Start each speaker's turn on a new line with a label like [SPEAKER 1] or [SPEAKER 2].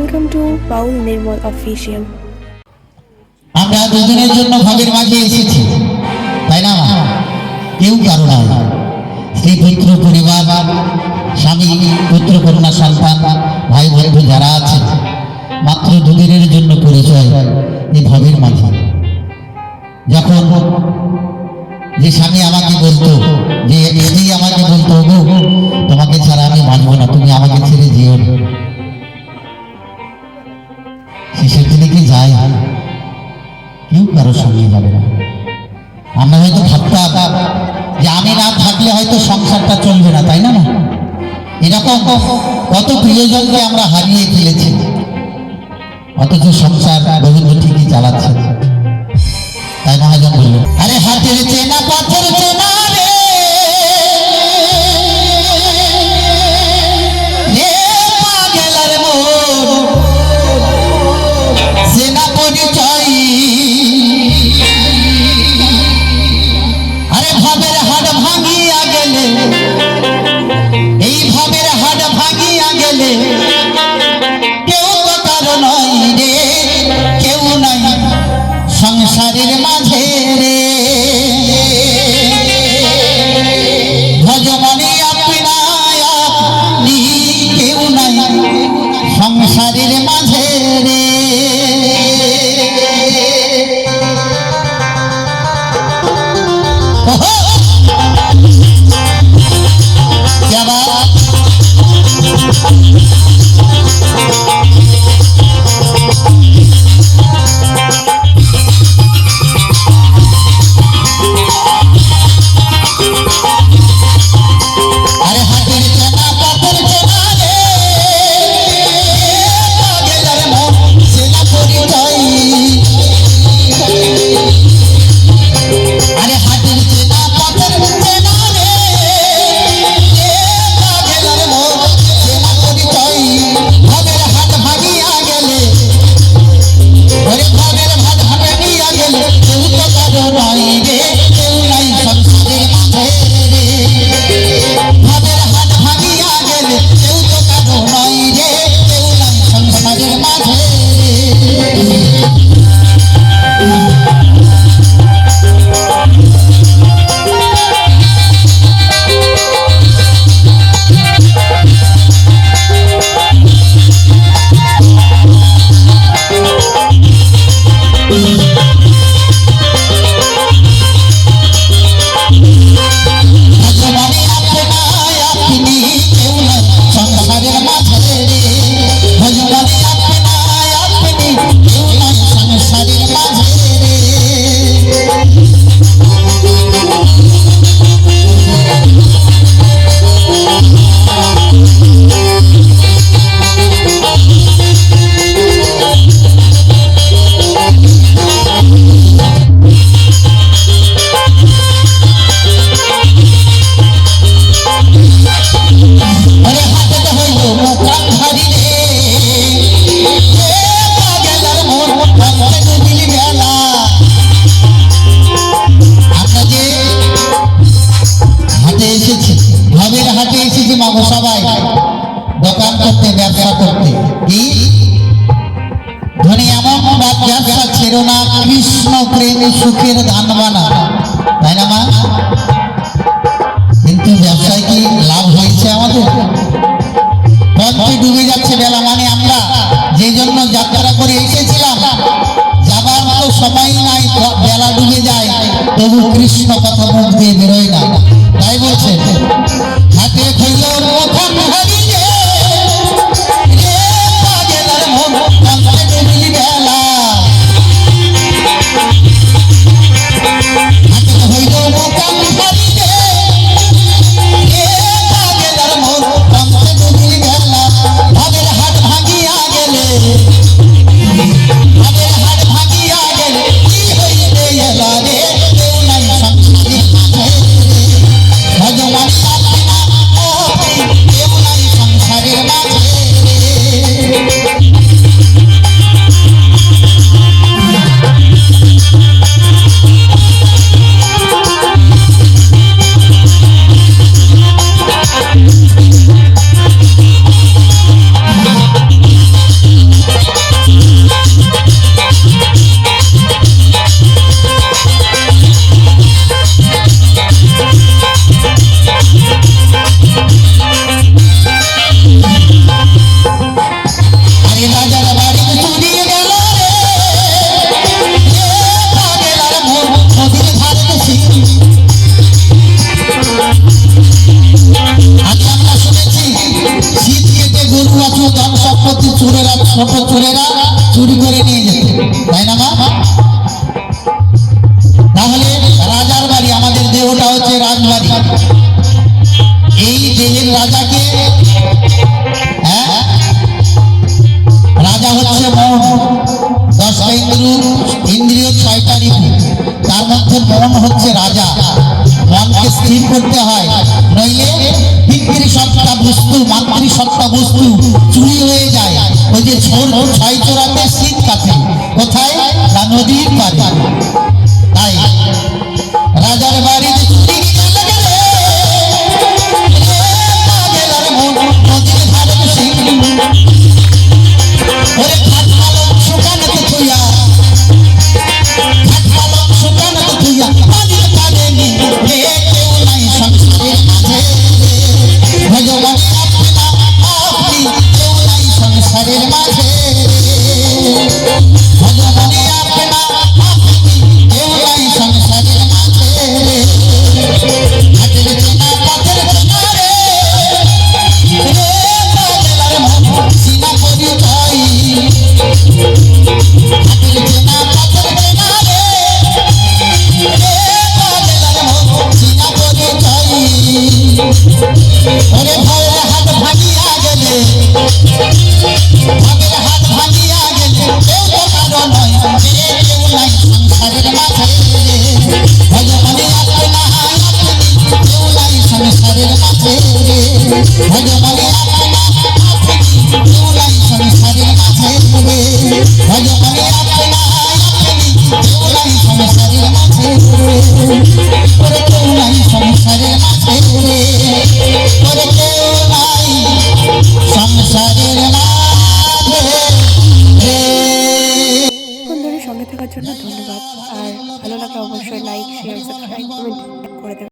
[SPEAKER 1] Welcome to Paul Nirmal Official.
[SPEAKER 2] আমরা দুজনের জন্য ভবের মাঝে এসেছি, তাই না? কেউ কারো নয়, স্ত্রী পুত্র পরিবার, স্বামী পুত্র কন্যা সন্তান ভাই বন্ধু যারা আছে, মাত্র দুদিনের জন্য পরিচয় এই ভবের মাঝে। যখন যে স্বামী আমাকে বলতো, যে স্ত্রী আমাকে বলতো, গো তোমাকে ছাড়া আমি বাঁচবো না, তুমি আমাকে ছেড়ে যেও না, শেষের দিনে কি যায়? কেউ কারোর সঙ্গে যাবে না। আমরা হয়তো ভাবতাম যে আমি না থাকলে হয়তো সংসারটা চলবে না, তাই না? এরকম কত প্রিয়জনকে আমরা হারিয়ে ফেলেছি, অথচ সংসার রবীন্দ্র ঠিকই চালাচ্ছে। তাই মহাজন বললেন, আরে হাতের চেনা পাথর চেনা রে, পাগলার মন চেনা পরিচয়। আরে ভাবের হাট ভাঙিয়া গেলে, এই ভাবের হাট ভাঙিয়া গেলে কেউ তো কারো নয় রে, কেউ নাই সংসারের মাঝে রে। ভজমনি আপনায় আপনি, কেউ নাই সংসারের মাঝে রে। সবাই দোকান করতে, ব্যবসা করতে, কি ধনী এমন ব্যবসা ছিল না, কৃষ্ণ প্রেম সুখের ধান বানা, তাই না মা? কিন্তু ব্যবসায় কি লাভ হয়েছে আমাদের? পথে ডুবে যাচ্ছে বেলা। মানে আমরা যে জন্য যাত্রা করে এসেছিলাম, যাবার তো সময় নাই, বেলা ডুবে যায়, তবু কৃষ্ণ কথা মুখ দিয়ে বেরোয় না। তাই বলছে, হাতে খইল মুখান হারি রে, পাগলার মন কাঁদতে ডুবিলি বেলা। হাতে খইল মুখান হারি রে, পাগলার মন গরু বাছুর ধন সম্পত্তি চোরেরা, ছোট চোরেরা চুরি করে নিয়ে যেত, তাই না মা? তাহলে রাজার বাড়ি, আমাদের দেহটা হচ্ছে রাজবাড়ি। এই দেহের রাজাকে, হ্যাঁ, রাজা হচ্ছে মন। 10টা ইন্দ্রিয় 6টা ঋতু, তার মধ্যে মন হচ্ছে রাজা। মনকে স্থির করতে হয়, নইলে পিতৃসত্তা বস্তু, মাতৃসত্তা বস্তু চুরি হয়ে যায়। ওই যে ছয় চোরাতে শীত কাটে কোথায়? না নদীর পাড়ে। তাই রাজার বাড়িতে চুরি গেলে গেলার মন নদীর ধারে সিং ওরে খাট পালং শুকানোতে থুইয়া, খাট পালং শুকানোতে থুইয়া পানির পানে নিয়ে কেউ নাই সংসারের মাঝে। ভগবান আপনা আপনি কেউ নাই সংসারের মাঝে। ভগবান আপনা আপনি কেউ নাই সংসারের মাঝে। হাতের চেনা পথের চেনা রে পাগলার মন সিনা পরিচয়। হাতের চেনা পথের চেনা রে পাগলার মন সিনা পরিচয়। ওরে ভয়ের হাত ভাঙিয়া গেলে, ভয়ের হাত ভাঙিয়া গেলে কেউ তো কারো নয়, কেউ নাই সংসারের মাঝে। ভগবানে আপনা আপনি কেউ নাই সংসারের মাঝে। ভগবানে আপনা আপনি কেউ নাই সংসারের মাঝে। ভগবানে আপনা আপনি কেউ নাই সংসারের মাঝে। ওরে কেউ নাই সংসারের মাঝে। ওরে কেউ নাই সংসারের মাঝে।
[SPEAKER 1] এখন ধরে সঙ্গে থাকার জন্য ধন্যবাদ। আর ভালো লাগলে অবশ্যই লাইক, শেয়ার, সাবস্ক্রাইব, কমেন্ট